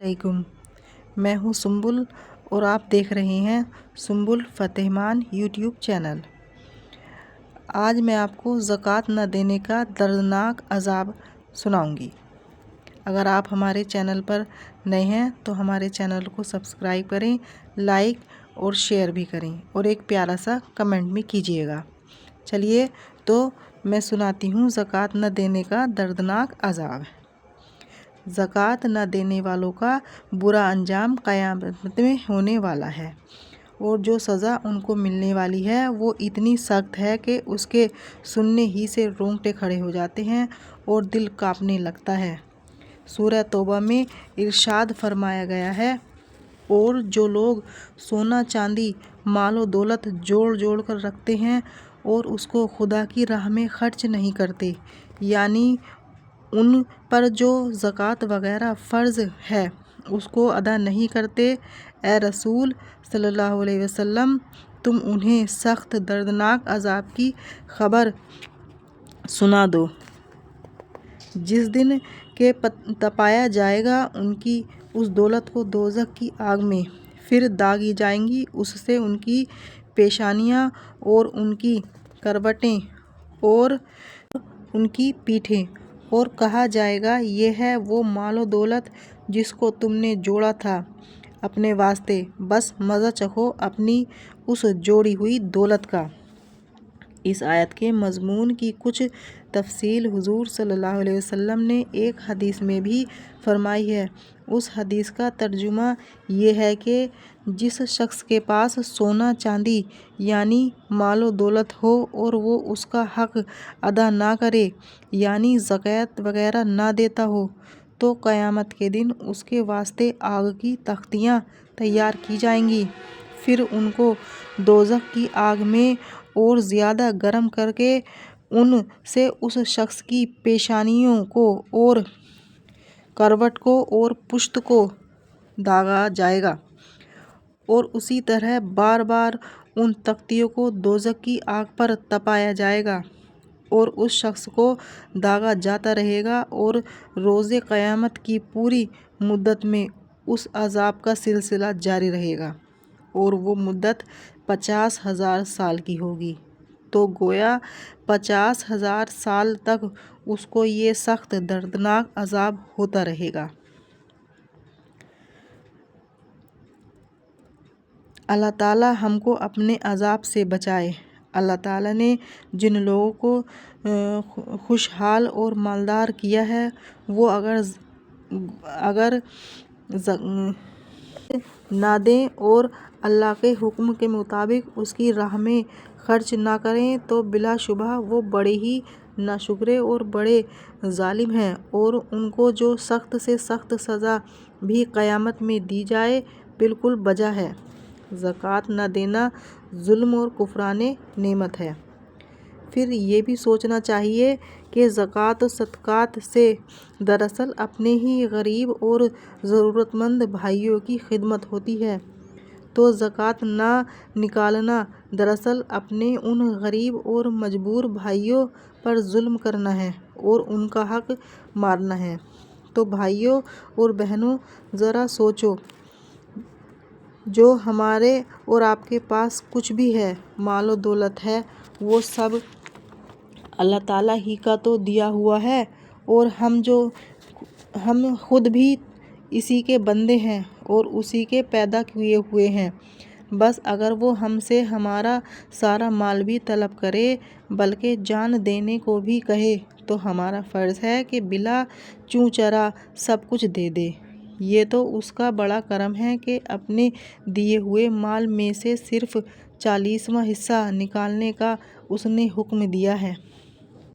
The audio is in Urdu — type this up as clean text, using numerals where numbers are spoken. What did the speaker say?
علیکم، میں ہوں سنبل اور آپ دیکھ رہے ہیں سنبل فتحمان یوٹیوب چینل۔ آج میں آپ کو زکوٰۃ نہ دینے کا دردناک عذاب سناؤں گی۔ اگر آپ ہمارے چینل پر نئے ہیں تو ہمارے چینل کو سبسکرائب کریں، لائک اور شیئر بھی کریں اور ایک پیارا سا کمنٹ بھی کیجیے گا۔ چلیے تو میں سناتی ہوں زکوٰۃ نہ دینے کا دردناک عذاب۔ زکوٰۃ نہ دینے والوں کا برا انجام قیامت میں ہونے والا ہے، اور جو سزا ان کو ملنے والی ہے وہ اتنی سخت ہے کہ اس کے سننے ہی سے رونگٹے کھڑے ہو جاتے ہیں اور دل کانپنے لگتا ہے۔ سورہ توبہ میں ارشاد فرمایا گیا ہے، اور جو لوگ سونا چاندی مال و دولت جوڑ جوڑ کر رکھتے ہیں اور اس کو خدا کی راہ میں خرچ نہیں کرتے، یعنی ان پر جو زکوٰۃ وغیرہ فرض ہے اس کو ادا نہیں کرتے، اے رسول صلی اللہ علیہ وسلم تم انہیں سخت دردناک عذاب کی خبر سنا دو، جس دن کہ تپایا جائے گا ان کی اس دولت کو دوزخ کی آگ میں، پھر داغی جائیں گی اس سے ان کی پیشانیاں اور ان کی کروٹیں اور ان کی پیٹھیں، اور کہا جائے گا یہ ہے وہ مال و دولت جس کو تم نے جوڑا تھا اپنے واسطے، بس مزہ چکھو اپنی اس جوڑی ہوئی دولت کا۔ اس آیت کے مضمون کی کچھ تفصیل حضور صلی اللہ علیہ وسلم نے ایک حدیث میں بھی فرمائی ہے۔ اس حدیث کا ترجمہ یہ ہے کہ جس شخص کے پاس سونا چاندی یعنی مال و دولت ہو اور وہ اس کا حق ادا نہ کرے، یعنی زکوٰۃ وغیرہ نہ دیتا ہو، تو قیامت کے دن اس کے واسطے آگ کی تختیاں تیار کی جائیں گی، پھر ان کو دوزخ کی آگ میں اور زیادہ گرم کر کے ان سے اس شخص کی پیشانیوں کو اور کروٹ کو اور پشت کو داغا جائے گا، اور اسی طرح بار بار ان تختیوں کو دوزخ کی آگ پر تپایا جائے گا اور اس شخص کو داغا جاتا رہے گا، اور روز قیامت کی پوری مدت میں اس عذاب کا سلسلہ جاری رہے گا، اور وہ مدت 50,000 سال کی ہوگی، تو گویا 50,000 سال تک اس کو یہ سخت دردناک عذاب ہوتا رہے گا۔ اللہ تعالیٰ ہم کو اپنے عذاب سے بچائے۔ اللہ تعالیٰ نے جن لوگوں کو خوشحال اور مالدار کیا ہے، وہ اگر نہ دیں اور اللہ کے حکم کے مطابق اس کی راہ میں خرچ نہ کریں تو بلا شبہ وہ بڑے ہی ناشکرے اور بڑے ظالم ہیں، اور ان کو جو سخت سے سخت سزا بھی قیامت میں دی جائے بالکل بجا ہے۔ زکوٰۃ نہ دینا ظلم اور کفران نعمت ہے۔ پھر یہ بھی سوچنا چاہیے کہ زکوٰۃ و صدقات سے دراصل اپنے ہی غریب اور ضرورت مند بھائیوں کی خدمت ہوتی ہے، تو زکوٰۃ نہ نکالنا دراصل اپنے ان غریب اور مجبور بھائیوں پر ظلم کرنا ہے اور ان کا حق مارنا ہے۔ تو بھائیوں اور بہنوں ذرا سوچو، جو ہمارے اور آپ کے پاس کچھ بھی ہے، مال و دولت ہے، وہ سب اللہ تعالیٰ ہی کا تو دیا ہوا ہے، اور ہم خود بھی اسی کے بندے ہیں اور اسی کے پیدا کیے ہوئے ہیں۔ بس اگر وہ ہم سے ہمارا سارا مال بھی طلب کرے، بلکہ جان دینے کو بھی کہے، تو ہمارا فرض ہے کہ بلا چوں چرا سب کچھ دے دے۔ یہ تو اس کا بڑا کرم ہے کہ اپنے دیے ہوئے مال میں سے صرف 40واں حصہ نکالنے کا اس نے حکم دیا ہے۔